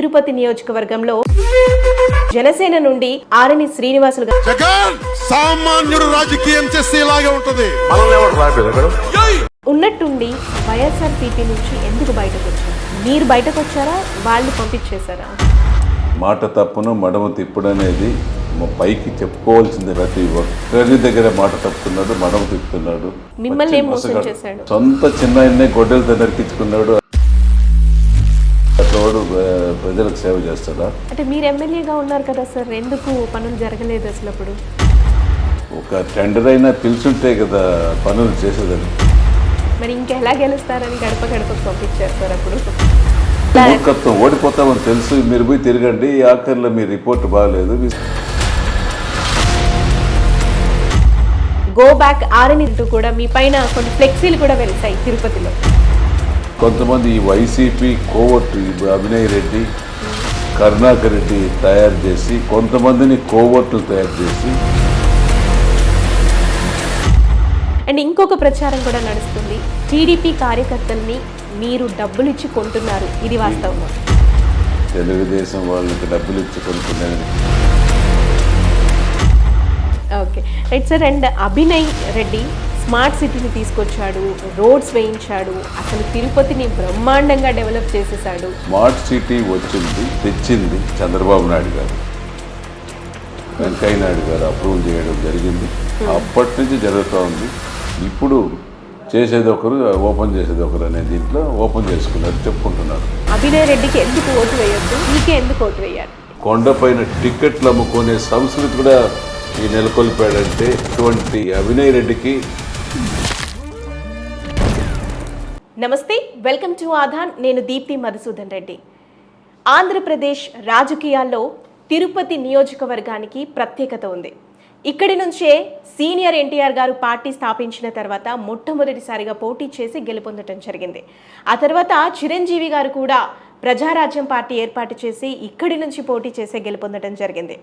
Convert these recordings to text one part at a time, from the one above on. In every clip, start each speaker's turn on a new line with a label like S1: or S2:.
S1: తిరుపతి నియోజకవర్గంలో జనసేన నుండి ఆరణి శ్రీనివాసులు గారు
S2: జగన్ సామాన్యుడు రాజకీయం చేస్తే ఇలాగే ఉంటది.
S1: ఉన్నట్టుండి వైఎస్ఆర్సీపీ నుంచి ఎందుకు బయటకు వచ్చారు? మీరు బయటకు వచ్చారా, వాళ్ళు పంపించేశారా?
S3: మాట తప్పును మడమ తిప్పుడు అనేది పైకి చెప్పుకోవాల్సింది. ప్రతి ఒక్కరి దగ్గర మాట తప్పుతున్నాడు, మడమ తిప్పుతున్నాడు.
S1: మిమ్మల్ని ఏం మోసం చేశాడు?
S3: సొంత చిన్న గొడ్డలతో నరికించుకున్నాడు. అట్లవాడు ప్రజలకు సేవ చేస్తాడా?
S1: అంటే మీరు ఎమ్మెల్యేగా ఉన్నారు కదా సార్, ఎందుకు పనులు జరగలేదు అసలు? అప్పుడు
S3: ఒక టెండర్ అయినా పిలుచుంటే కదా పనులు చేసేదని.
S1: మరి ఇంకెలా గెలుస్తారని గడప గడపకు పంపించారు సార్. అప్పుడు
S3: మూర్ఖత్వం, ఓడిపోతామని తెలుసు. మీరు పోయి తిరగండి, ఆఖరిలో మీ రిపోర్ట్ బాగలేదు.
S1: గో బ్యాక్ ఆరణి అంటూ కూడా మీ పైన కొన్ని ఫ్లెక్సీలు కూడా వెళ్తాయి తిరుపతిలో.
S3: కొంతమంది ఈ వైసీపీ కోవట్టు అభినయ్ రెడ్డి, కరుణాకర్ రెడ్డి తయారు చేసి, కొంతమందిని కోవట్లు తయారు చేసి.
S1: అండ్ ఇంకొక ప్రచారం కూడా నడుస్తుంది, టీడీపీ కార్యకర్తల్ని మీరు డబ్బులు ఇచ్చి కొంటున్నారు, ఇది వాస్తవమా?
S3: తెలుగుదేశం వాళ్ళకి డబ్బులు ఇచ్చి కొనుక్కునేది.
S1: Okay right sir. And Abhinay Reddy smart సిటీని తీసుకొచ్చాడు, రోడ్స్ వేయించాడు, అసలు తిరుపతిని బ్రహ్మాండంగా డెవలప్ చేసేసాడు.
S3: స్మార్ట్ సిటీ వచ్చింది, తెచ్చింది చంద్రబాబు నాయుడు గారు, వెంకయ్య నాయుడు గారు అప్రూవల్ చేయడం జరిగింది. అప్పటి నుంచి జరుగుతూ ఉంది. ఇప్పుడు చేసేది ఒకరు, ఓపెన్ చేసేది ఒకరు అనే దీంట్లో ఓపెన్ చేసుకున్నారు, చెప్పుకుంటున్నారు.
S1: అభినయ్ రెడ్డికి ఎందుకు ఓటు వేయొద్దు, మీకే ఎందుకు ఓటు వేయాలి?
S3: కొండపైన టిక్కెట్లు అమ్ముకునే సంస్కృతి కూడా ఈ నెలకొల్పాడంటే ఇటువంటి అభినయ్ రెడ్డికి.
S1: నమస్తే, వెల్కమ్ టు ఆధాన్. నేను దీప్తి మధుసూదన్ రెడ్డి. ఆంధ్రప్రదేశ్ రాజకీయాల్లో తిరుపతి నియోజకవర్గానికి ప్రత్యేకత ఉంది. ఇక్కడి నుంచే సీనియర్ ఎన్టీఆర్ గారు పార్టీ స్థాపించిన తర్వాత మొట్టమొదటిసారిగా పోటీ చేసి గెలుపొందడం జరిగింది. ఆ తర్వాత చిరంజీవి గారు కూడా ప్రజారాజ్యం పార్టీ ఏర్పాటు చేసి ఇక్కడి నుంచి పోటీ చేసే గెలుపొందడం జరిగింది.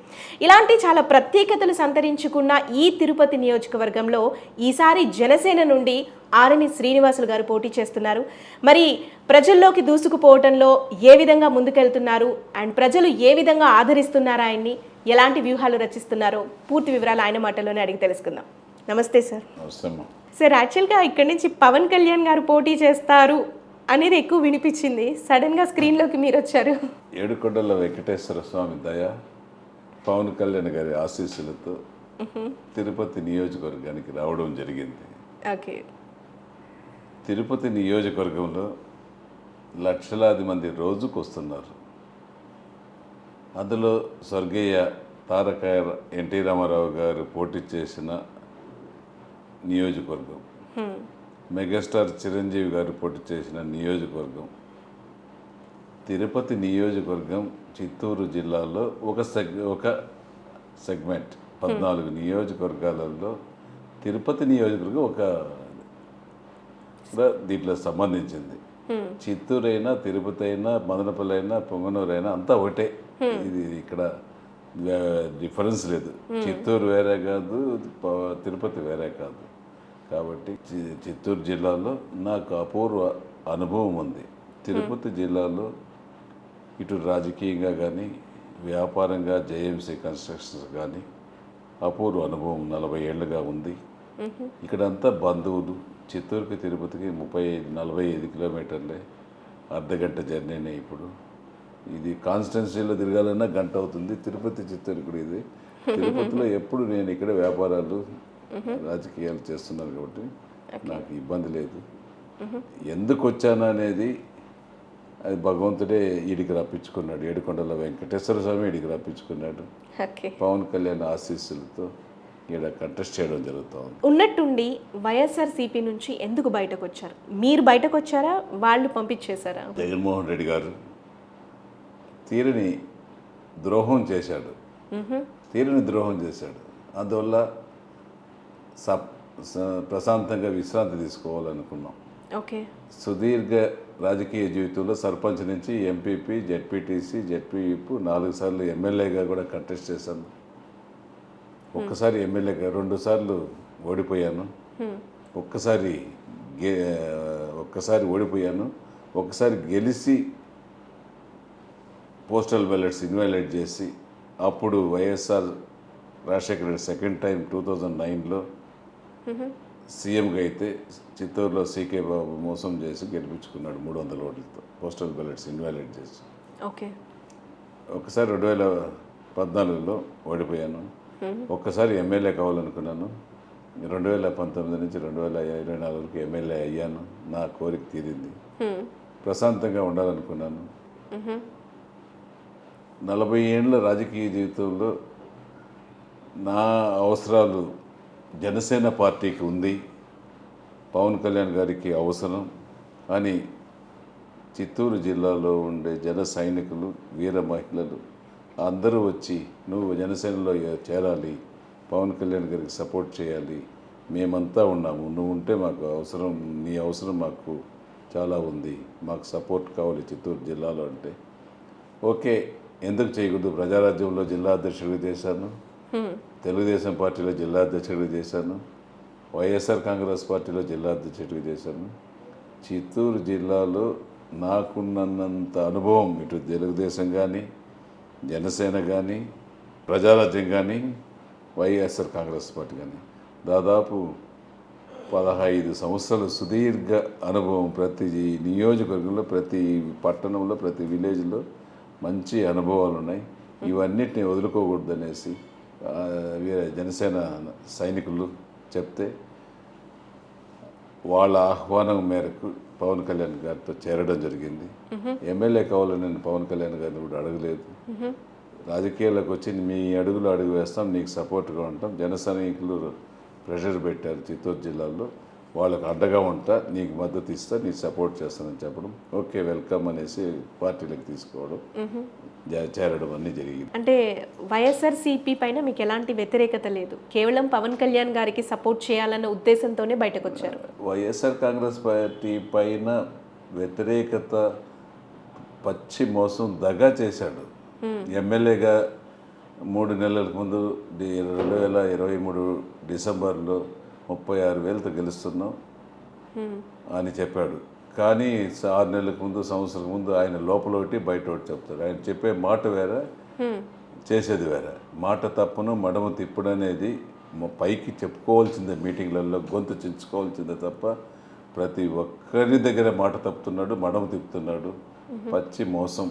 S1: ఇలాంటి చాలా ప్రత్యేకతలు సంతరించుకున్న ఈ తిరుపతి నియోజకవర్గంలో ఈసారి జనసేన నుండి ఆరణి శ్రీనివాసులు గారు పోటీ చేస్తున్నారు. మరి ప్రజల్లోకి దూసుకుపోవడంలో ఏ విధంగా ముందుకెళ్తున్నారు, అండ్ ప్రజలు ఏ విధంగా ఆదరిస్తున్నారు ఆయన్ని, ఎలాంటి వ్యూహాలు రచిస్తున్నారో పూర్తి వివరాలు ఆయన మాటల్లోనే అడిగి తెలుసుకుందాం. నమస్తే సార్. సార్, యాక్చువల్గా ఇక్కడి నుంచి పవన్ కళ్యాణ్ గారు పోటీ చేస్తారు అనేది ఎక్కువ వినిపించింది. సడన్గా స్క్రీన్లోకి మీరు వచ్చారు.
S3: ఏడుకొండల వెంకటేశ్వర స్వామి దయ, పవన్ కళ్యాణ్ గారి ఆశీస్సులతో తిరుపతి నియోజకవర్గానికి రావడం జరిగింది.
S1: ఓకే.
S3: తిరుపతి నియోజకవర్గంలో లక్షలాది మంది రోజుకు వస్తున్నారు. అందులో స్వర్గీయ తారక ఎన్టీ రామారావు గారు పోటీ చేసిన నియోజకవర్గం, మెగాస్టార్ చిరంజీవి గారు పోటీ చేసిన నియోజకవర్గం, తిరుపతి నియోజకవర్గం చిత్తూరు జిల్లాలో ఒక సెగ్మెంట్. 14 నియోజకవర్గాలలో తిరుపతి నియోజకవర్గం ఒక దీంట్లో సంబంధించింది. చిత్తూరు అయినా, తిరుపతి అయినా, మదనపల్లి అయినా, పొంగనూరు అయినా అంతా ఒకటే. ఇది ఇక్కడ డిఫరెన్స్ లేదు. చిత్తూరు వేరే కాదు, తిరుపతి వేరే కాదు. కాబట్టి చిత్తూరు జిల్లాలో నాకు అపూర్వ అనుభవం ఉంది. తిరుపతి జిల్లాలో ఇటు రాజకీయంగా కానీ, వ్యాపారంగా జేఎంసీ కన్స్ట్రక్షన్స్ కానీ అపూర్వ అనుభవం 40 ఏళ్ళుగా ఉంది. ఇక్కడంతా బంధువులు. చిత్తూరుకి తిరుపతికి 45 కిలోమీటర్లే, అర్ధగంట జర్నీనే. ఇప్పుడు ఇది కాన్స్టిట్యున్సీలో తిరగాలన్నా గంట అవుతుంది. తిరుపతి చిత్తూరు కూడా ఇది. తిరుపతిలో ఎప్పుడు నేను ఇక్కడ వ్యాపారాలు, రాజకీయాలు చేస్తున్నాను కాబట్టి నాకు ఇబ్బంది లేదు. ఎందుకు వచ్చాను అనేది అది భగవంతుడే ఈడికి రప్పించుకున్నాడు. ఏడుకొండల వెంకటేశ్వర స్వామి ఈడికి రప్పించుకున్నాడు. పవన్ కళ్యాణ్ ఆశీస్సులతో ఇక్కడ కంటెస్ట్ చేయడం జరుగుతుంది.
S1: ఉన్నట్టుండి వైఎస్ఆర్సీపీ నుంచి ఎందుకు బయటకు వచ్చారు? మీరు బయటకు వచ్చారా, వాళ్ళు పంపించేశారా?
S3: జగన్మోహన్ రెడ్డి గారు తీరని ద్రోహం చేశాడు. అందువల్ల ప్రశాంతంగా విశ్రాంతి తీసుకోవాలనుకున్నాం.
S1: ఓకే.
S3: సుదీర్ఘ రాజకీయ జీవితంలో సర్పంచ్ నుంచి ఎంపీపీ, జెడ్పీటీసీ, జెడ్పీఈపు 4 సార్లు ఎమ్మెల్యేగా కూడా కంటెస్ట్ చేశాను. ఒక్కసారి ఎమ్మెల్యేగా 2 సార్లు ఓడిపోయాను. ఒక్కసారి ఓడిపోయాను, ఒకసారి గెలిచి పోస్టల్ బ్యాలెట్స్ ఇన్వాలిడ్ చేసి అప్పుడు వైఎస్ఆర్ రాజశేఖర రెడ్డి సెకండ్ టైం 2009లో సీఎంగా అయితే చిత్తూరులో సీకే బాబు మోసం చేసి గెలిపించుకున్నాడు 300 ఓట్లతో పోస్టల్ బ్యాలెట్స్ ఇన్వాలిడ్ చేసి.
S1: ఓకే.
S3: ఒకసారి 2014లో ఓడిపోయాను. ఒక్కసారి ఎమ్మెల్యే కావాలనుకున్నాను. 2019 నుంచి 2024 వరకు ఎమ్మెల్యే అయ్యాను. నా కోరిక తీరింది. ప్రశాంతంగా ఉండాలనుకున్నాను. 40 ఏళ్ళ రాజకీయ జీవితంలో నా అవసరాలు జనసేన పార్టీకి ఉంది, పవన్ కళ్యాణ్ గారికి అవసరం అని చిత్తూరు జిల్లాలో ఉండే జన సైనికులు, వీర మహిళలు అందరూ వచ్చి నువ్వు జనసేనలో చేరాలి, పవన్ కళ్యాణ్ గారికి సపోర్ట్ చేయాలి, మేమంతా ఉన్నాము, నువ్వు ఉంటే మాకు అవసరం, నీ అవసరం మాకు చాలా ఉంది, మాకు సపోర్ట్ కావాలి చిత్తూరు జిల్లాలో అంటే ఓకే, ఎందుకు చేయకూడదు. ప్రజారాజ్యంలో జిల్లా అధ్యక్షుడిగా చేశాను, తెలుగుదేశం పార్టీలో జిల్లా అధ్యక్షుడిగా చేశాను, వైఎస్ఆర్ కాంగ్రెస్ పార్టీలో జిల్లా అధ్యక్షుడిగా చేశాను. చిత్తూరు జిల్లాలో నాకున్నంత అనుభవం ఇటు తెలుగుదేశం కానీ, జనసేన కానీ, ప్రజారాజ్యం కానీ, వైఎస్ఆర్ కాంగ్రెస్ పార్టీ కానీ దాదాపు 15 సంవత్సరాల సుదీర్ఘ అనుభవం. ప్రతి నియోజకవర్గంలో, ప్రతి పట్టణంలో, ప్రతి విలేజ్లో మంచి అనుభవాలు ఉన్నాయి. ఇవన్నిటిని వదులుకోకూడదు అనేసి జనసేన సైనికులు చెప్తే వాళ్ళ ఆహ్వానం మేరకు పవన్ కళ్యాణ్ గారితో చేరడం జరిగింది. ఎమ్మెల్యే కావాలని నేను పవన్ కళ్యాణ్ గారిని కూడా అడగలేదు. రాజకీయాల్లోకి వచ్చి మీ అడుగులు అడుగు వేస్తాం, నీకు సపోర్ట్గా ఉంటాం. జన సైనికులు ప్రెషర్ పెట్టారు చిత్తూరు జిల్లాలో, వాళ్ళకు అడ్డగా ఉంటా, నీకు మద్దతు ఇస్తా, నీకు సపోర్ట్ చేస్తానని చెప్పడం, ఓకే వెల్కమ్ అనేసి పార్టీలకు తీసుకోవడం, చేరడం అన్నీ జరిగింది.
S1: అంటే వైఎస్ఆర్సీపీ పైన మీకు ఎలాంటి వ్యతిరేకత లేదు, కేవలం పవన్ కళ్యాణ్ గారికి సపోర్ట్ చేయాలన్న ఉద్దేశంతోనే బయటకు వచ్చారు.
S3: వైఎస్ఆర్ కాంగ్రెస్ పార్టీ పైన వ్యతిరేకత పచ్చి మోసం దగా చేశాడు. ఎమ్మెల్యేగా 3 నెలలకు ముందు 2023 డిసెంబర్లో 36,000తో గెలుస్తున్నాం అని చెప్పాడు. కానీ 6 నెలలకు ముందు, సంవత్సరం ముందు ఆయన లోపల ఒకటి బయట ఒకటి చెప్తాడు. ఆయన చెప్పే మాట వేరే, చేసేది వేరే. మాట తప్పును మడమ తిప్పుడు అనేది పైకి చెప్పుకోవాల్సిందే, మీటింగ్లలో గొంతు చించుకోవాల్సిందే తప్ప ప్రతి ఒక్కరి దగ్గర మాట తప్పుతున్నాడు, మడమ తిప్పుతున్నాడు. పచ్చి మోసం.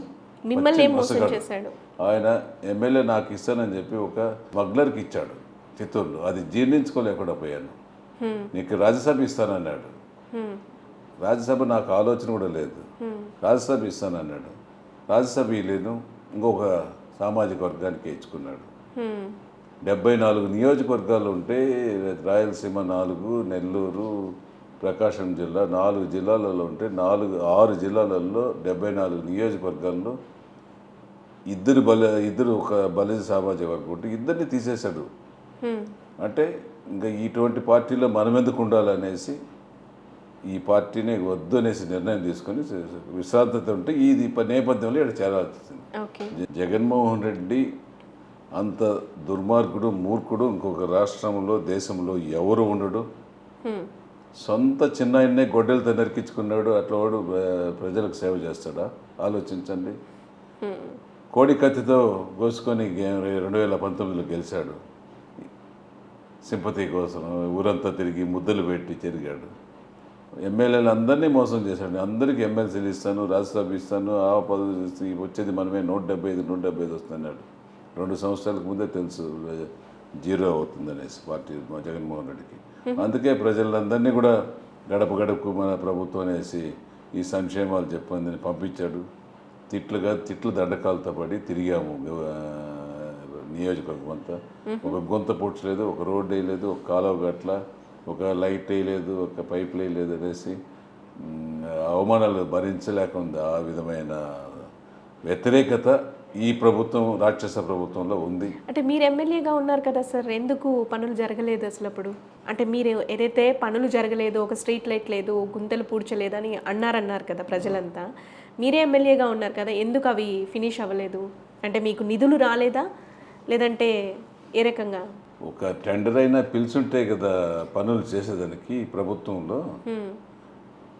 S3: ఆయన ఎమ్మెల్యే నాకు ఇస్తానని చెప్పి ఒక స్మగ్లర్కి ఇచ్చాడు చిత్తూరులో. అది జీర్ణించుకోలేకుండా పోయాను. నీకు రాజ్యసభ ఇస్తానన్నాడు. రాజ్యసభ నాకు ఆలోచన కూడా లేదు. రాజ్యసభ ఇస్తానన్నాడు. రాజ్యసభ లేదు, ఇంకొక సామాజిక వర్గానికి ఇచ్చుకున్నాడు. 74 నియోజకవర్గాలు ఉంటే రాయలసీమ 4, నెల్లూరు, ప్రకాశం జిల్లా 4 జిల్లాలలో ఉంటే 6 జిల్లాలలో 74 నియోజకవర్గాల్లో ఇద్దరు ఒక బలిజ సామాజిక వర్గం ఉంటే ఇద్దరిని తీసేశాడు. అంటే ఇంకా ఇటువంటి పార్టీలో మనం ఎందుకు ఉండాలనేసి ఈ పార్టీని వద్దు అనేసి నిర్ణయం తీసుకొని విశ్రాంతత ఉంటే ఇది నేపథ్యంలో ఇక్కడ చేరాల్సింది. జగన్మోహన్ రెడ్డి అంత దుర్మార్గుడు, మూర్ఖుడు ఇంకొక రాష్ట్రంలో, దేశంలో ఎవరు ఉండడు. సొంత చిన్నాయన్నే గొడ్డలతో నరికించుకున్నాడు. అట్లా వాడు ప్రజలకు సేవ చేస్తాడా? ఆలోచించండి. కోడి కత్తితో కోసుకొని 2019లో గెలిచాడు. సింపతి కోసం ఊరంతా తిరిగి ముద్దలు పెట్టి తిరిగాడు. ఎమ్మెల్యేలు అందరినీ మోసం చేశాడు. అందరికీ ఎమ్మెల్సీలు ఇస్తాను, రాజ్యసభ ఇస్తాను, ఆ పదవి వచ్చేది మనమే 175 వస్తున్నాడు. 2 సంవత్సరాలకు ముందే తెలుసు 0 అవుతుందనేసి పార్టీ జగన్మోహన్ రెడ్డికి. అందుకే ప్రజలందరినీ కూడా గడప గడపకు మన ప్రభుత్వం అనేసి ఈ సంక్షేమాలు చెప్పందని పంపించాడు. తిట్లు దండకాలతో పడి తిరిగాము నియోజకవర్గం అంతా. ఒక గొంత పూడ్చలేదు, ఒక రోడ్డు వేయలేదు, ఒక కాలువ గట్ల, ఒక లైట్ వేయలేదు, ఒక పైప్ వేయలేదు అనేసి అవమానాలు భరించలేకుండా ఆ విధమైన వ్యతిరేకత ఈ ప్రభుత్వం, రాక్షస ప్రభుత్వంలో ఉంది.
S1: అంటే మీరు ఎమ్మెల్యేగా ఉన్నారు కదా సార్, ఎందుకు పనులు జరగలేదు అసలు అప్పుడు? అంటే మీరు ఏదైతే పనులు జరగలేదు, ఒక స్ట్రీట్ లైట్ లేదు, గుంతలు పూడ్చలేదని అన్నారు కదా ప్రజలంతా, మీరే ఎమ్మెల్యేగా ఉన్నారు కదా, ఎందుకు అవి ఫినిష్ అవ్వలేదు? అంటే మీకు నిధులు రాలేదా, లేదంటే ఏ రకంగా?
S3: ఒక టెండర్ అయినా పిలుచుంటే కదా పనులు చేసేదానికి. ప్రభుత్వంలో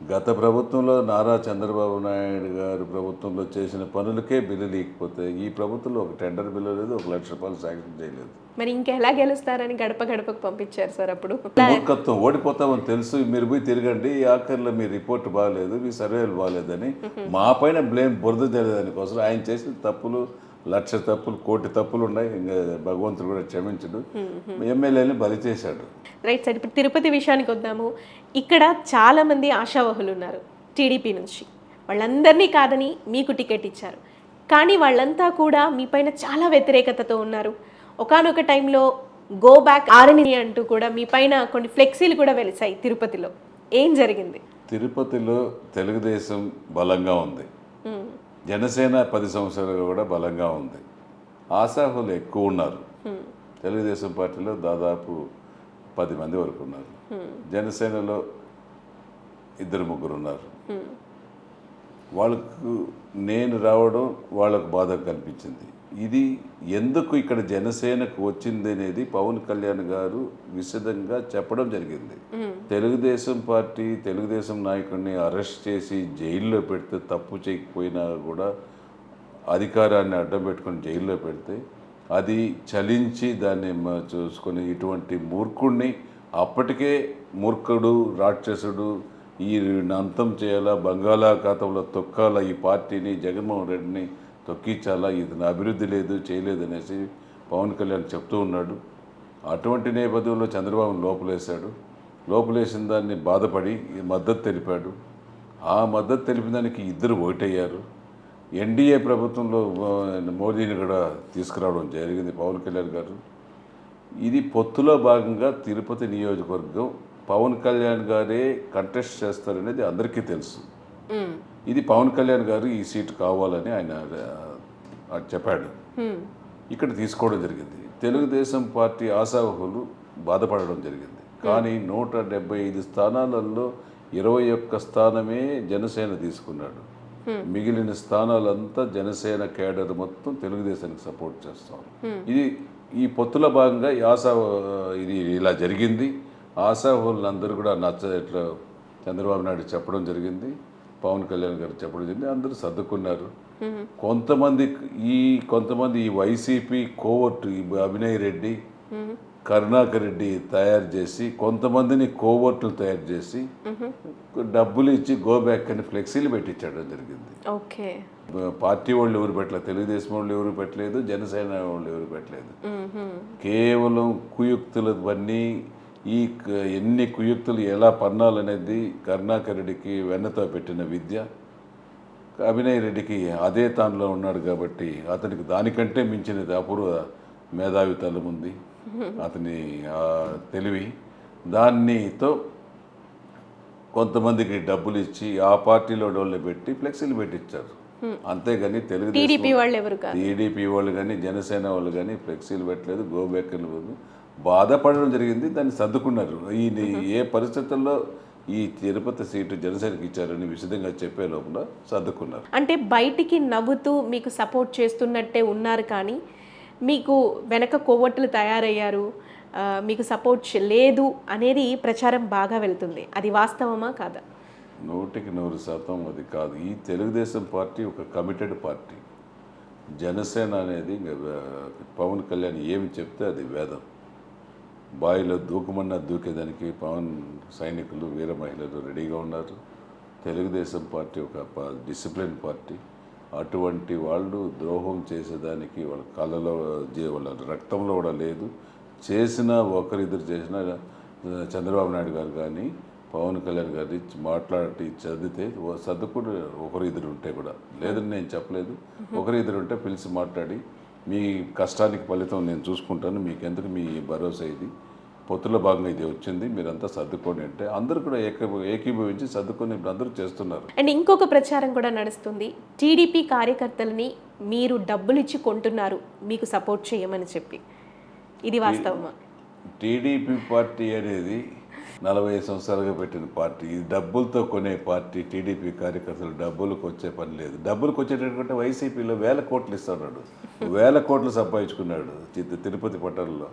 S3: గత ప్రభుత్వంలో నారా చంద్రబాబు నాయుడు గారు ప్రభుత్వంలో చేసిన పనులకే బిల్లులు ఇకపోతే ఈ ప్రభుత్వంలో ఒక టెండర్ బిల్లు లేదు, 1 లక్ష రూపాయలు శాంక్షన్ చేయలేదు.
S1: మరి ఇంకెలా గెలుస్తారని గడప గడపకు పంపించారు సార్ అప్పుడు.
S3: మూర్ఖత్వం, ఓడిపోతామని తెలుసు, మీరు పోయి తిరగండి, ఈ ఆఖరిలో మీ రిపోర్ట్ బాగాలేదు, మీ సర్వేలు బాగాలేదని మా పైన బ్లేమ్ బురద తెలియదని కోసం ఆయన చేసిన తప్పులు 1,00,000 తప్పులు, 1,00,000 తప్పులు ఉన్నాయి. ఇంకా భగవంతుడు కూడా క్షమించడు, ఎమ్మెల్యేని బలి చేశాడు.
S1: రైట్ సార్, ఇప్పుడు తిరుపతి విషయానికి వద్దాము. ఇక్కడ చాలామంది ఆశావహులు ఉన్నారు టీడీపీ నుంచి. వాళ్ళందరినీ కాదని మీకు టికెట్ ఇచ్చారు, కానీ వాళ్ళంతా కూడా మీ పైన చాలా వ్యతిరేకతతో ఉన్నారు. ఒకానొక టైంలో గో బ్యాక్ ఆర్ఎన్ఈ అంటూ కూడా మీ పైన కొన్ని ఫ్లెక్సీలు కూడా వెలిసాయి తిరుపతిలో. ఏం జరిగింది?
S3: తిరుపతిలో తెలుగుదేశం బలంగా ఉంది, జనసేన 10 సంవత్సరాలుగా కూడా బలంగా ఉంది. ఆశాహులు ఎక్కువ ఉన్నారు. తెలుగుదేశం పార్టీలో దాదాపు 10 మంది వరకు ఉన్నారు, జనసేనలో 2-3 ఉన్నారు. వాళ్ళకు నేను రావడం వాళ్ళకు బాధ కనిపించింది. ఇది ఎందుకు ఇక్కడ జనసేనకు వచ్చింది అనేది పవన్ కళ్యాణ్ గారు విశదంగా చెప్పడం జరిగింది. తెలుగుదేశం పార్టీ తెలుగుదేశం నాయకుడిని అరెస్ట్ చేసి జైల్లో పెడితే, తప్పు చేయకపోయినా కూడా అధికారాన్ని అడ్డం పెట్టుకొని జైల్లో పెడితే అది చలించి దాన్ని చూసుకొని ఇటువంటి మూర్ఖుడిని, అప్పటికే మూర్ఖుడు రాక్షసుడు, ఈ అంతం చేయాలా, బంగాళాఖాతంలో తొక్కాలా ఈ పార్టీని, జగన్మోహన్ రెడ్డిని తొక్కించాలా, ఇది అభివృద్ధి లేదు చేయలేదు అనేసి పవన్ కళ్యాణ్ చెప్తూ ఉన్నాడు. అటువంటి నేపథ్యంలో చంద్రబాబు లోపలేశాడు. లోపలేసిన దాన్ని బాధపడి మద్దతు తెలిపాడు. ఆ మద్దతు తెలిపిన దానికి 2 ఓటయ్యారు. ఎన్డీఏ ప్రభుత్వంలో మోదీని కూడా తీసుకురావడం జరిగింది పవన్ కళ్యాణ్ గారు. ఇది పొత్తులో భాగంగా తిరుపతి నియోజకవర్గం పవన్ కళ్యాణ్ గారే కంటెస్ట్ చేస్తారనేది అందరికీ తెలుసు. ఇది పవన్ కళ్యాణ్ గారు ఈ సీటు కావాలని ఆయన చెప్పాడు, ఇక్కడ తీసుకోవడం జరిగింది. తెలుగుదేశం పార్టీ ఆశావహులు బాధపడడం జరిగింది. కానీ 175 స్థానాలలో 21 స్థానమే జనసేన తీసుకున్నాడు. మిగిలిన స్థానాలంతా జనసేన కేడర్ మొత్తం తెలుగుదేశానికి సపోర్ట్ చేస్తాం. ఇది ఈ పొత్తుల భాగంగా ఇది ఇలా జరిగింది. ఆశావహులందరూ కూడా ఇట్లా చంద్రబాబు నాయుడు చెప్పడం జరిగింది, పవన్ కళ్యాణ్ గారు చెప్పడం జరిగింది. అందరూ సర్దుకున్నారు. కొంతమంది ఈ వైసీపీ కోవర్టు, అభినయ్ రెడ్డి, కరుణాకర్ రెడ్డి తయారు చేసి, కొంతమందిని కోవర్టులు తయారు చేసి డబ్బులు ఇచ్చి గో బ్యాక్ అని ఫ్లెక్సీలు పెట్టించడం జరిగింది.
S1: ఓకే,
S3: పార్టీ వాళ్ళు ఎవరు పెట్టలేదు, తెలుగుదేశం వాళ్ళు ఎవరు పెట్టలేదు, జనసేన వాళ్ళు ఎవరు పెట్టలేదు. కేవలం కుయుక్తులవన్నీ, ఈ ఎన్ని కుయుక్తులు ఎలా పన్నాలనేది కరుణాకర్ రెడ్డికి వెన్నతో పెట్టిన విద్య. అభినయ్ రెడ్డికి అదే తానులో ఉన్నాడు కాబట్టి అతనికి దానికంటే మించినది అపూర్వ మేధావితనం ఉంది, అతని తెలివి. దానితో కొంతమందికి డబ్బులు ఇచ్చి ఆ పార్టీలో డోళ్ళు పెట్టి ఫ్లెక్సీలు పెట్టించారు. అంతేగాని తెలుగుదేశం టీడీపీ వాళ్ళు కానీ జనసేన వాళ్ళు కానీ ఫ్లెక్సీలు పెట్టలేదు, గోబ్యాక్లు బాధపడడం జరిగింది. దాన్ని సర్దుకున్నారు. ఏ పరిస్థితుల్లో ఈ తిరుపతి సీటు జనసేనకి ఇచ్చారని విశదంగా చెప్పే లోపల సర్దుకున్నారు.
S1: అంటే బయటికి నవ్వుతూ మీకు సపోర్ట్ చేస్తున్నట్టే ఉన్నారు, కానీ మీకు వెనక కొవ్వొట్టులు తయారయ్యారు, మీకు సపోర్ట్ లేదు అనేది ప్రచారం బాగా వెళ్తుంది. అది వాస్తవమా కాదా?
S3: 100% అది కాదు. ఈ తెలుగుదేశం పార్టీ ఒక కమిటెడ్ పార్టీ. జనసేన అనేది పవన్ కళ్యాణ్ ఏమి చెప్తే అది వేదం. బావిలో దూకమన్నా దూకేదానికి పవన్ సైనికులు, వీర మహిళలు రెడీగా ఉన్నారు. తెలుగుదేశం పార్టీ ఒక డిసిప్లిన్ పార్టీ. అటువంటి వాళ్ళు ద్రోహం చేసేదానికి వాళ్ళ కళ్ళలో, వాళ్ళ రక్తంలో కూడా లేదు. చేసినా ఒకరిద్దరు చేసినా చంద్రబాబు నాయుడు గారు కానీ పవన్ కళ్యాణ్ గారి మాట్లాడి చదివితే సర్దుకుని 1-2 ఉంటే కూడా, లేదని నేను చెప్పలేదు, 1-2 ఉంటే పిలిచి మాట్లాడి మీ కష్టానికి ఫలితం నేను చూసుకుంటాను, మీకెందుకు మీ భరోసా, ఇది పొత్తుల భాగంగా ఇది వచ్చింది, మీరంతా సర్దుకోండి అంటే అందరూ కూడా ఏకీభవించి సర్దుకొని ఇప్పుడు అందరూ చేస్తున్నారు.
S1: అండ్ ఇంకొక ప్రచారం కూడా నడుస్తుంది, టీడీపీ కార్యకర్తలని మీరు డబ్బులు ఇచ్చి కొంటున్నారు మీకు సపోర్ట్ చేయమని చెప్పి. ఇది వాస్తవమా?
S3: టీడీపీ పార్టీ అనేది 40 సంవత్సరాలుగా పెట్టిన పార్టీ. ఇది డబ్బులతో కొనే పార్టీ. టీడీపీ కార్యకర్తలు డబ్బులకు వచ్చే పని లేదు. డబ్బులకు వచ్చేటటువంటి వైసీపీలో 1000 కోట్లు ఇస్తున్నాడు, 1000 కోట్లు సంపాదించుకున్నాడు తిరుపతి పట్టణంలో.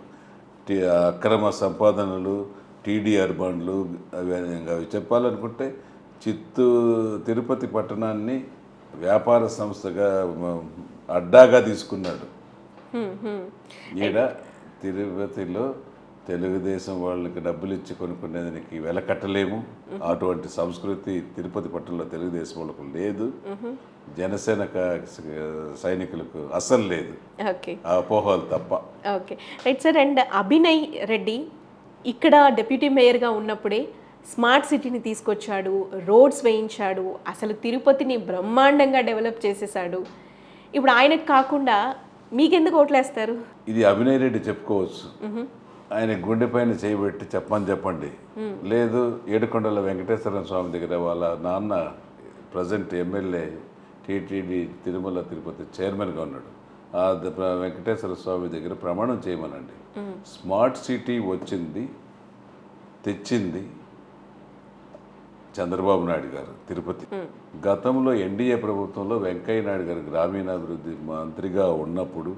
S3: అక్రమ సంపాదనలు, టీడీ అర్బాన్లు, అవి చెప్పాలనుకుంటే తిరుపతి పట్టణాన్ని వ్యాపార సంస్థగా అడ్డాగా తీసుకున్నాడు. ఈడ తిరుపతిలో తెలుగుదేశం వాళ్ళకి డబ్బులు ఇచ్చి కొనుక్కునేదానికి వెల కట్టలేము. అటువంటి సంస్కృతి తిరుపతి పట్టణంలో తెలుగుదేశం వాళ్ళకు లేదు, జనసేన సైనికులకు అస్సలు లేదు.
S1: ఓకే,
S3: ఆ అపోహలు తప్ప.
S1: Okay, right sir. And Abhinay Reddy ఇక్కడ డిప్యూటీ మేయర్గా ఉన్నప్పుడే స్మార్ట్ సిటీని తీసుకొచ్చాడు, రోడ్స్ వేయించాడు, అసలు తిరుపతిని బ్రహ్మాండంగా డెవలప్ చేసేసాడు. ఇప్పుడు ఆయనకు కాకుండా మీకెందుకు ఓట్లేస్తారు?
S3: ఇది అభినయ్ రెడ్డి చెప్పుకోవచ్చు. ఆయన గుండె పైన చేయబెట్టి చెప్పండి. లేదు, ఏడుకొండల వెంకటేశ్వర స్వామి దగ్గర వాళ్ళ నాన్న present MLA TTD Tirumala Tirupati చైర్మన్గా ఉన్నాడు. ఆ వెంకటేశ్వర స్వామి దగ్గర ప్రమాణం చేయమనండి. స్మార్ట్ సిటీ తెచ్చింది చంద్రబాబు నాయుడు గారు తిరుపతి. గతంలో ఎన్డీఏ ప్రభుత్వంలో వెంకయ్య నాయుడు గారు గ్రామీణాభివృద్ధి మంత్రిగా ఉన్నప్పుడు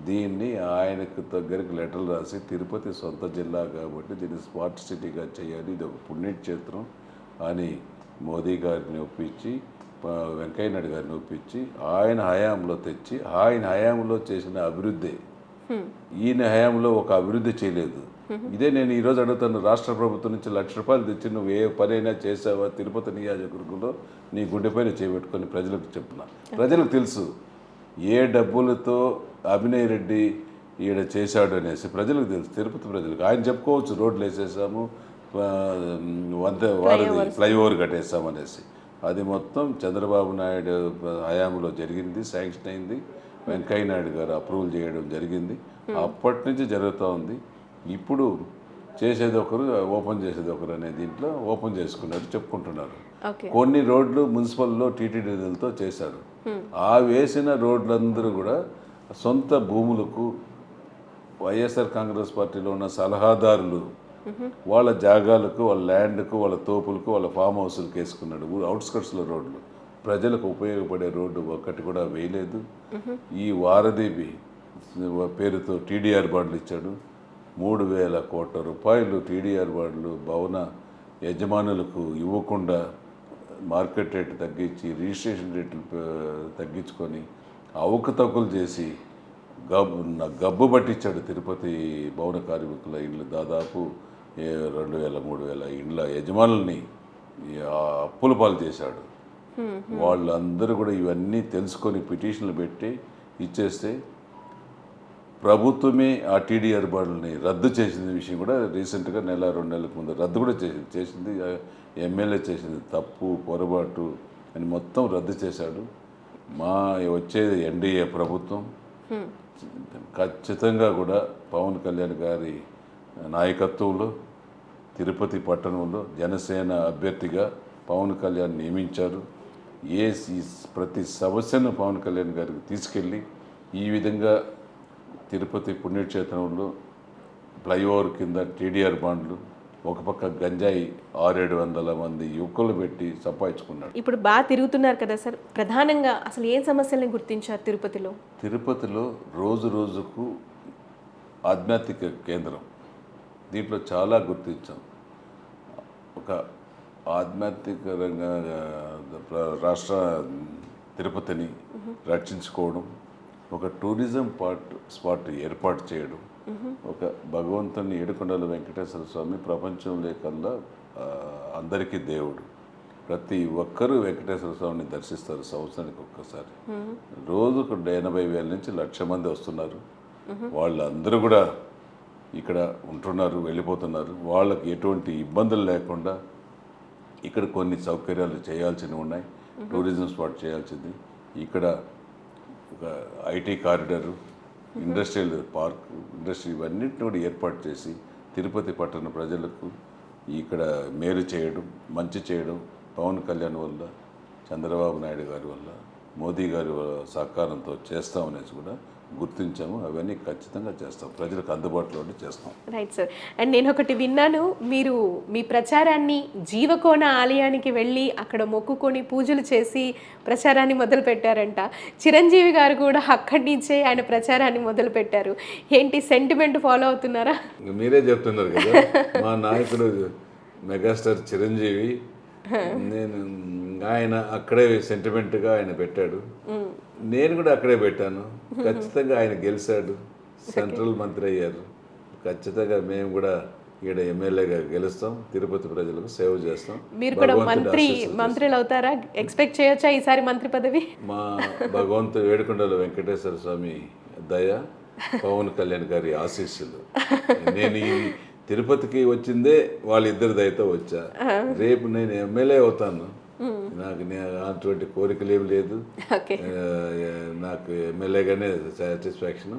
S3: దీన్ని ఆయనకు దగ్గరికి లెటర్లు రాసి తిరుపతి సొంత జిల్లా కాబట్టి దీన్ని స్మార్ట్ సిటీగా చేయాలి, ఇది ఒక పుణ్యక్షేత్రం అని మోదీ గారిని ఒప్పించి వెంకయ్య నాయుడు గారిని ఒప్పించి ఆయన హయాంలో తెచ్చి ఆయన హయాంలో చేసిన అభివృద్ధి ఈయన హయాంలో ఒక అభివృద్ధి చేయలేదు. ఇదే నేను ఈరోజు అడుగుతాను, రాష్ట్ర ప్రభుత్వం నుంచి ₹1,00,000 తెచ్చి నువ్వు ఏ పనైనా చేసావా తిరుపతి నియోజకవర్గంలో నీ గుండెపైన చేపెట్టుకొని ప్రజలకు చెప్తున్నా. ప్రజలకు తెలుసు ఏ డబ్బులతో అభినయ్ రెడ్డి ఈడ చేశాడు అనేసి ప్రజలకు తెలుసు, తిరుపతి ప్రజలకు. ఆయన చెప్పుకోవచ్చు రోడ్లు వేసేసాము, ఫ్లైఓవర్ కట్టేసాము అనేసి. అది మొత్తం చంద్రబాబు నాయుడు హయాంలో జరిగింది, శాంక్షన్ అయింది, వెంకయ్య నాయుడు గారు అప్రూవల్ చేయడం జరిగింది. అప్పటి నుంచి జరుగుతూ ఉంది. ఇప్పుడు చేసేది ఒకరు, ఓపెన్ చేసేది ఒకరు అనే దీంట్లో ఓపెన్ చేసుకున్నారు, చెప్పుకుంటున్నారు. కొన్ని రోడ్లు మున్సిపల్లో టీటీడీలతో చేశారు. ఆ వేసిన రోడ్లందరూ కూడా సొంత భూములకు వైఎస్ఆర్ కాంగ్రెస్ పార్టీలో ఉన్న సలహాదారులు వాళ్ళ జాగాలకు, వాళ్ళ ల్యాండ్కు, వాళ్ళ తోపులకు, వాళ్ళ ఫామ్ హౌస్లకు వేసుకున్నాడు. అవుట్స్కట్స్లో రోడ్లు, ప్రజలకు ఉపయోగపడే రోడ్డు ఒక్కటి కూడా వేయలేదు. ఈ వారధి పేరుతో టీడీఆర్ బాండ్లు ఇచ్చాడు. 3,000 కోట్ల రూపాయలు టీడీఆర్ బాండ్లు భవన యజమానులకు ఇవ్వకుండా మార్కెట్ రేటు తగ్గించి, రిజిస్ట్రేషన్ రేట్లు తగ్గించుకొని అవకతవకలు చేసి గబ్బు పట్టించాడు తిరుపతి భవన కార్మికుల ఇళ్ళు. దాదాపు 2,000-3,000 ఇండ్ల యజమానుల్ని అప్పుల పాలు చేశాడు. వాళ్ళందరూ కూడా ఇవన్నీ తెలుసుకొని పిటిషన్లు పెట్టి ఇచ్చేస్తే ప్రభుత్వమే ఆ టీడీఆర్ బాండ్లని రద్దు చేసిన విషయం కూడా రీసెంట్గా 1-2 నెలల ముందు రద్దు కూడా చేసింది. ఎమ్మెల్యే చేసింది తప్పు, పొరపాటు అని మొత్తం రద్దు చేశాడు. వచ్చేది ఎన్డీఏ ప్రభుత్వం ఖచ్చితంగా కూడా పవన్ కళ్యాణ్ గారి నాయకత్వంలో తిరుపతి పట్టణంలో జనసేన అభ్యర్థిగా పవన్ కళ్యాణ్ నియమించారు. ప్రతి సమస్యను పవన్ కళ్యాణ్ గారికి తీసుకెళ్ళి ఈ విధంగా తిరుపతి పుణ్యక్షేత్రంలో ఫ్లైఓవర్ కింద టీడీఆర్ బాండ్లు, ఒక పక్క గంజాయి 600-700 మంది యువకులు పెట్టి సంపాదించుకున్నాడు.
S1: ఇప్పుడు బాగా తిరుగుతున్నారు కదా సార్, ప్రధానంగా అసలు ఏ సమస్యల్ని గుర్తించారు తిరుపతిలో?
S3: తిరుపతిలో రోజు రోజుకు ఆధ్యాత్మిక కేంద్రం, దీంట్లో చాలా గుర్తించాం. ఒక ఆధ్యాత్మిక రాష్ట్ర తిరుపతిని రక్షించుకోవడం, ఒక టూరిజం స్పాట్ ఏర్పాటు చేయడం, ఒక భగవంతుని ఏడుకొండల వెంకటేశ్వర స్వామి ప్రపంచంలో కల్లా అందరికీ దేవుడు. ప్రతి ఒక్కరూ వెంకటేశ్వర స్వామిని దర్శిస్తారు సంవత్సరానికి ఒక్కసారి. రోజుకు 80,000 నుంచి 1,00,000 మంది వస్తున్నారు. వాళ్ళందరూ కూడా ఇక్కడ ఉంటున్నారు, వెళ్ళిపోతున్నారు. వాళ్ళకి ఎటువంటి ఇబ్బందులు లేకుండా ఇక్కడ కొన్ని సౌకర్యాలు చేయాల్సినవి ఉన్నాయి. టూరిజం స్పాట్ చేయాల్సింది, ఇక్కడ ఒక IT corridor, industrial park, industry ఇవన్నిటిని కూడా ఏర్పాటు చేసి తిరుపతి పట్టణ ప్రజలకు ఇక్కడ మేలు చేయడం, మంచి చేయడం పవన్ కళ్యాణ్ వల్ల, చంద్రబాబు నాయుడు గారి వల్ల, మోదీ గారి సహకారంతో చేస్తామనేసి కూడా గుర్తించాము. అవన్నీ ఖచ్చితంగా చేస్తాం, ప్రజలకు అందుబాటులో చేస్తాం.
S1: Right sir. అండ్ నేను ఒకటి విన్నాను, మీరు మీ ప్రచారాన్ని జీవకోణ ఆలయానికి వెళ్ళి అక్కడ మొక్కుకొని పూజలు చేసి ప్రచారాన్ని మొదలు పెట్టారంట. చిరంజీవి గారు కూడా అక్కడి నుంచే ఆయన ప్రచారాన్ని మొదలు పెట్టారు. ఏంటి సెంటిమెంట్ ఫాలో అవుతున్నారా?
S3: మీరే చెప్తున్నారు కదా, మా నాయకుడు మెగాస్టార్ చిరంజీవి నేను ఆయన అక్కడే సెంటిమెంట్గా ఆయన పెట్టాడు, నేను కూడా అక్కడే పెట్టాను. ఖచ్చితంగా ఆయన గెలిచాడు, సెంట్రల్ మంత్రి అయ్యారు. ఖచ్చితంగా మేము కూడా ఈడ ఎమ్మెల్యేగా గెలుస్తాం, తిరుపతి ప్రజలకు సేవ చేస్తాం.
S1: మీరు కూడా
S3: భగవంతుడి ఆశీస్సులు
S1: మంత్రులు అవుతారా? ఎక్స్పెక్ట్ చేయొచ్చా ఈసారి మంత్రి పదవి?
S3: మా భగవంతుడు వేడుకొండల వెంకటేశ్వర స్వామి దయ, పవన్ కళ్యాణ్ గారి ఆశీస్సులు. నేను ఈ తిరుపతికి వచ్చిందే వాళ్ళిద్దరి దయతో వచ్చా. రేపు నేను ఎమ్మెల్యే అవుతాను, నాకు అటువంటి కోరికలు ఏమి లేదు.
S1: ఓకే,
S3: నాకు ఎమ్మెల్యేగానే సాటిస్ఫాక్షన్.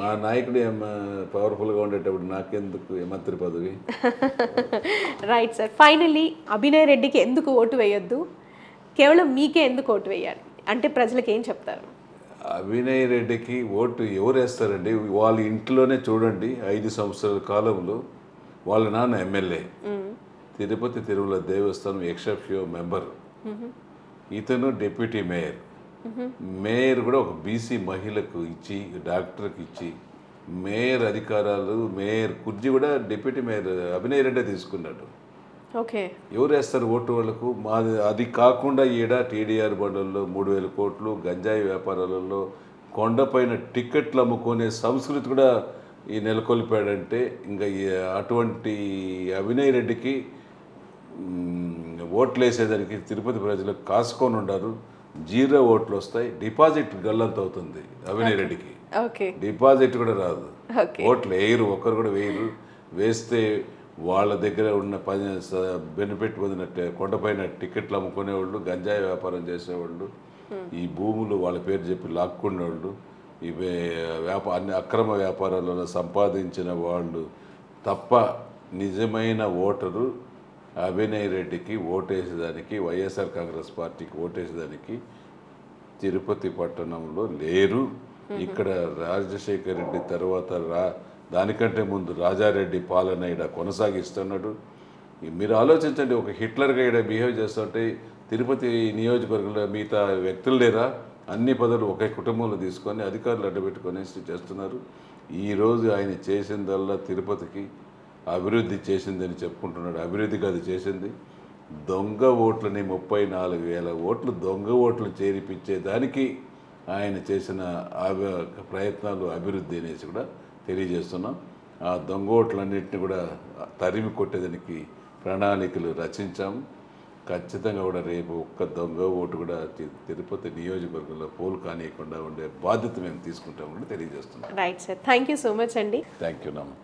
S3: మా నాయకుడు పవర్ఫుల్గా ఉండేటప్పుడు నాకెందుకు మంత్రి పదవి?
S1: Right sir. ఫైనల్లీ అభినయ్ రెడ్డికి ఎందుకు ఓటు వేయొద్దు, కేవలం మీకే ఎందుకు ఓటు వేయాలి అంటే ప్రజలకు ఏం చెప్తారు?
S3: అభినయ్ రెడ్డికి ఓటు ఎవరు వేస్తారండి? వాళ్ళ ఇంట్లోనే చూడండి, 5 సంవత్సరాల కాలంలో వాళ్ళ నాన్న ఎమ్మెల్యే, తిరుపతి తిరుమల దేవస్థానం ఎక్సెప్షియో మెంబర్, ఇతను డిప్యూటీ మేయర్. మేయర్ కూడా ఒక బీసీ మహిళకు ఇచ్చి, డాక్టర్కి ఇచ్చి, మేయర్ అధికారాలు, మేయర్ కుర్జీ కూడా డిప్యూటీ మేయర్ అభినయ్ రెడ్డే తీసుకున్నాడు.
S1: ఓకే,
S3: ఎవరు వేస్తారు ఓటు వాళ్ళకు? అది కాకుండా ఈడ టీడీఆర్ బండల్లో 3,000 కోట్లు, గంజాయి వ్యాపారాలలో కొండపైన టికెట్లు అమ్ముకునే సంస్కృతి కూడా ఈ నెలకొల్పాడంటే ఇంకా అటువంటి అభినయ్ రెడ్డికి ఓట్లు వేసేదానికి తిరుపతి ప్రజలకు కాసుకొని ఉండారు. 0 ఓట్లు వస్తాయి, డిపాజిట్ గల్లంత అవుతుంది అభినయ్ రెడ్డికి.
S1: ఓకే,
S3: డిపాజిట్ కూడా రాదు,
S1: ఓకే,
S3: ఓట్లు వేయరు, ఒక్కరు కూడా వేయరు. వేస్తే వాళ్ళ దగ్గర ఉన్న బెనిఫిట్ పొందినట్టే కొండపైన టికెట్లు అమ్ముకునేవాళ్ళు, గంజాయి వ్యాపారం చేసేవాళ్ళు, ఈ భూములు వాళ్ళ పేరు చెప్పి లాక్కునేవాళ్ళు, ఇవే అన్ని అక్రమ వ్యాపారాలలో సంపాదించిన వాళ్ళు తప్ప నిజమైన ఓటరు అభినయ్ రెడ్డికి ఓటేసేదానికి, వైఎస్ఆర్ కాంగ్రెస్ పార్టీకి ఓటేసేదానికి తిరుపతి పట్టణంలో లేరు. ఇక్కడ రాజశేఖర్ రెడ్డి తర్వాత దానికంటే ముందు రాజారెడ్డి పాలన ఇక్కడ కొనసాగిస్తున్నాడు. మీరు ఆలోచించండి, ఒక హిట్లర్గా ఇక్కడ బిహేవ్ చేస్తుంటే తిరుపతి నియోజకవర్గంలో మిగతా వ్యక్తులు లేరా? అన్ని పదవులు ఒకే కుటుంబంలో తీసుకొని అధికారులు అడ్డబెట్టుకొని చేస్తున్నారు. ఈరోజు ఆయన చేసిందల్లా తిరుపతికి అభివృద్ధి చేసిందని చెప్పుకుంటున్నాడు. అభివృద్ధి కాదు చేసింది, దొంగ ఓట్లని 34,000 ఓట్లు దొంగ ఓట్లు చేరిపించేదానికి ఆయన చేసిన ప్రయత్నాలు అభివృద్ధి అనేసి కూడా తెలియజేస్తున్నాం. ఆ దొంగ ఓట్లన్నింటినీ కూడా తరిమి కొట్టేదానికి ప్రణాళికలు రచించాము. ఖచ్చితంగా కూడా రేపు ఒక్క దొంగ ఓటు కూడా తిరుపతి నియోజకవర్గంలో పోలు కానియకుండా ఉండే బాధ్యత మేము తీసుకుంటామని తెలియజేస్తున్నాం.
S1: Right sir, thank you so much అండి.
S3: థ్యాంక్ యూ నమ్మ.